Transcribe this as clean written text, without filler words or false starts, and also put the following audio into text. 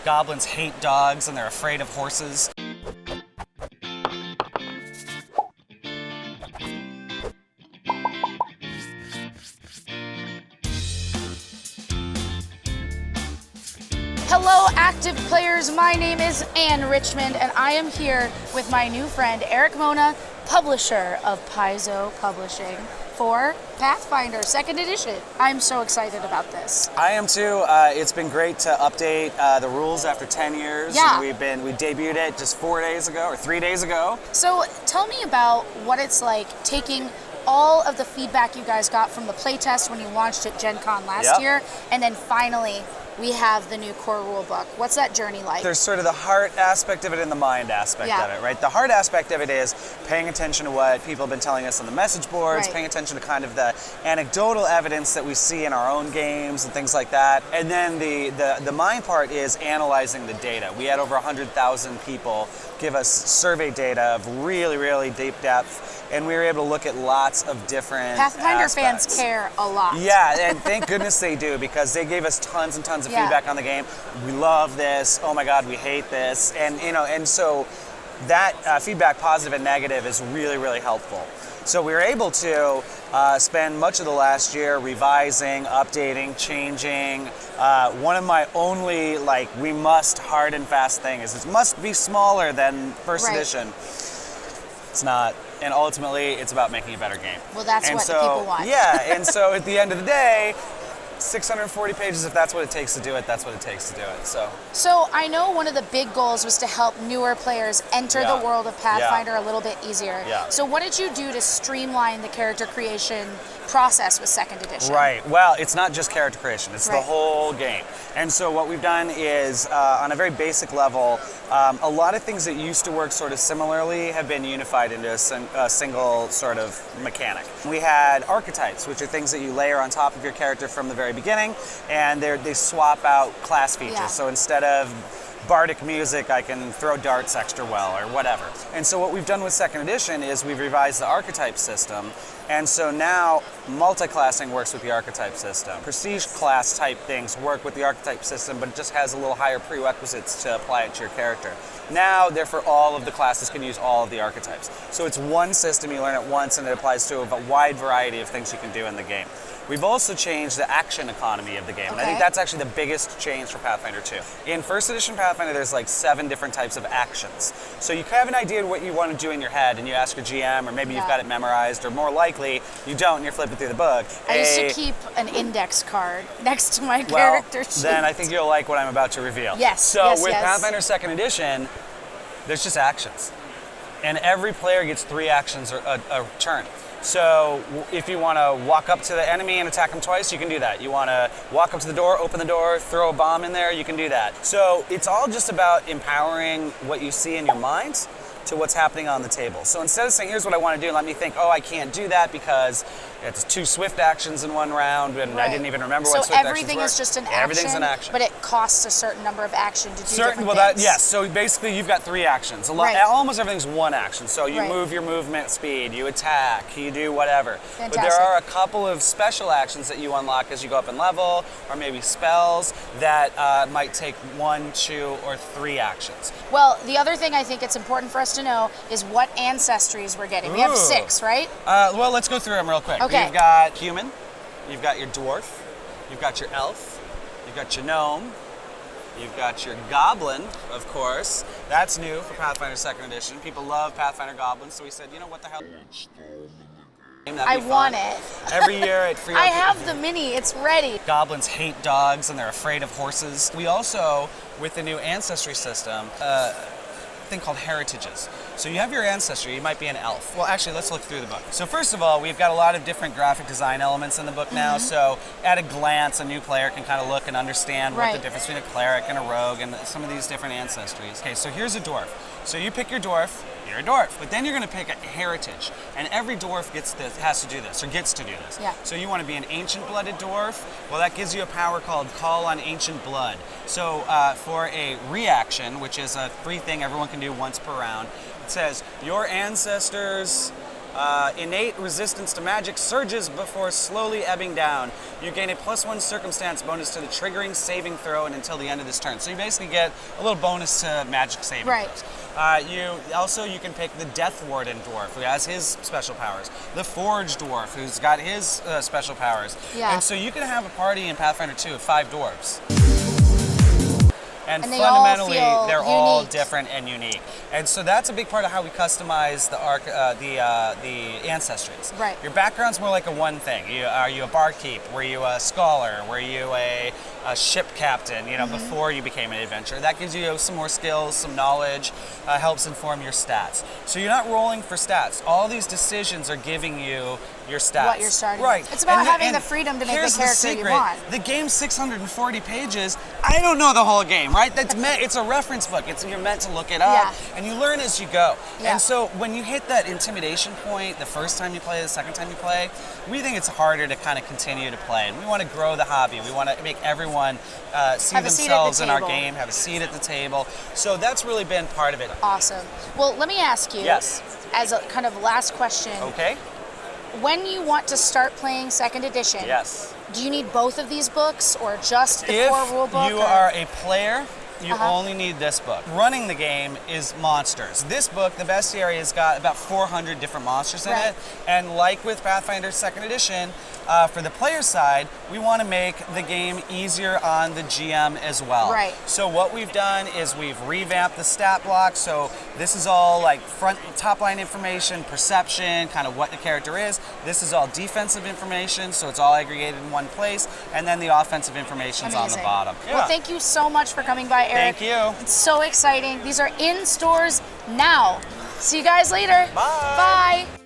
Goblins hate dogs and they're afraid of horses. Hello, active players. My name is Richmond, and I am here with my new friend, Erik, publisher of Paizo Publishing for Pathfinder 2nd edition. I'm so excited about this. I am too. It's been great to update the rules after 10 years. Yeah. We debuted it just 4 days ago, or 3 days ago. So tell me about what it's like taking all of the feedback you guys got from the playtest when you launched at Gen Con last year, and then finally we have the new core rule book. What's that journey like? There's sort of the heart aspect of it and the mind aspect of it, right? The heart aspect of it is paying attention to what people have been telling us on the message boards, paying attention to kind of the anecdotal evidence that we see in our own games and things like that. And then the mind part is analyzing the data. We had over 100,000 people give us survey data of really, really deep depth, and we were able to look at lots of different Pathfinder aspects. Fans care a lot. Yeah, and thank goodness they do, because they gave us tons and tons of feedback on the game. We love this. Oh my God, we hate this. And so that feedback, positive and negative, is really, really helpful. So we were able to spend much of the last year revising, updating, changing. One of my only, we must hard and fast thing is it must be smaller than first edition. It's not. And ultimately, it's about making a better game. Well, that's what the people want. Yeah, and so at the end of the day, 640 pages, if that's what it takes to do it, that's what it takes to do it. So I know one of the big goals was to help newer players enter the world of Pathfinder a little bit easier. Yeah. So what did you do to streamline the character creation process with 2nd edition? Right. Well, it's not just character creation, it's the whole game. And so what we've done is, on a very basic level, a lot of things that used to work sort of similarly have been unified into a single sort of mechanic. We had archetypes, which are things that you layer on top of your character from the very beginning, and they swap out class features. Yeah. So instead of bardic music, I can throw darts extra well, or whatever. And so what we've done with 2nd edition is we've revised the archetype system, and so now multi-classing works with the archetype system. Prestige class type things work with the archetype system, but it just has a little higher prerequisites to apply it to your character. Now, therefore, all of the classes can use all of the archetypes. So it's one system, you learn it once, and it applies to a wide variety of things you can do in the game. We've also changed the action economy of the game, and I think that's actually the biggest change for Pathfinder 2. In 1st edition Pathfinder, there's 7 different types of actions. So you have an idea of what you want to do in your head, and you ask your GM, or maybe you've got it memorized, or more likely, you don't, and you're flipping through the book. I used to keep an index card next to my character sheet. Then I think you'll like what I'm about to reveal. Yes, So with Pathfinder 2nd edition, there's just actions. And every player gets 3 actions a turn. So if you want to walk up to the enemy and attack them twice, you can do that. You want to walk up to the door, open the door, throw a bomb in there, you can do that. So it's all just about empowering what you see in your mind to what's happening on the table. So instead of saying, here's what I want to do, let me think, oh, I can't do that because it's 2 swift actions in one round, and I didn't even remember what swift actions were. So everything is just an action? Everything's an action. But it costs a certain number of action to do different things? Yes, so basically you've got 3 actions. Almost everything's one action. So you move your movement speed, you attack, you do whatever. Fantastic. But there are a couple of special actions that you unlock as you go up in level, or maybe spells that might take 1, 2, or 3 actions. Well, the other thing I think it's important for us to know is what ancestries we're getting. We have 6, right? Well, let's go through them real quick. Okay. You've got human, you've got your dwarf, you've got your elf, you've got your gnome, you've got your goblin, of course. That's new for Pathfinder 2nd edition. People love Pathfinder goblins, so we said, you know what the hell? I want it. Every year at Free. I have the mini, it's ready. Goblins hate dogs and they're afraid of horses. We also, with the new Ancestry system, thing called heritages. So you have your ancestry, you might be an elf. Well, actually, let's look through the book. So first of all, we've got a lot of different graphic design elements in the book now, so at a glance, a new player can kind of look and understand what the difference between a cleric and a rogue and some of these different ancestries. Okay, so here's a dwarf. So you pick your dwarf, you're a dwarf, but then you're going to pick a heritage, and every dwarf has to do this, or gets to do this. Yeah. So you want to be an ancient-blooded dwarf, well, that gives you a power called Call on Ancient Blood. So for a reaction, which is a free thing everyone can do once per round, it says, your ancestors Innate resistance to magic surges before slowly ebbing down. You gain a +1 circumstance bonus to the triggering saving throw and until the end of this turn. So you basically get a little bonus to magic saving throws. You can pick the Death Warden dwarf, who has his special powers. The Forge dwarf, who's got his special powers. Yeah. And so you can have a party in Pathfinder 2 of 5 dwarves. And they fundamentally, all feel they're all unique. different and unique. And so that's a big part of how we customize the ancestries. Right. Your background's more like a one thing. Are you a barkeep? Were you a scholar? Were you a ship captain? Before you became an adventurer. That gives you some more skills, some knowledge, helps inform your stats. So you're not rolling for stats. All these decisions are giving you your stats. What you're starting. Right. It's about having the freedom to make the character you want. The game's 640 pages. I don't know the whole game, right? It's a reference book. You're meant to look it up, and you learn as you go. Yeah. And so when you hit that intimidation point, the first time you play, the second time you play, we think it's harder to kind of continue to play. And we want to grow the hobby. We want to make everyone see themselves in our game, have a seat at the table. So that's really been part of it. Awesome. Well, let me ask you, as a kind of last question. Okay. When you want to start playing 2nd edition, do you need both of these books or just the core rule book? If you are a player, you only need this book. Running the game is monsters. This book, the Bestiary, has got about 400 different monsters in it. And like with Pathfinder 2nd edition, for the player side, we want to make the game easier on the GM as well. Right. So what we've done is we've revamped the stat block. So this is all like top line information, perception, kind of what the character is. This is all defensive information, so it's all aggregated in one place. And then the offensive information is on the bottom. Well, thank you so much for coming by, Eric. Thank you. It's so exciting. These are in stores now. See you guys later. Bye. Bye.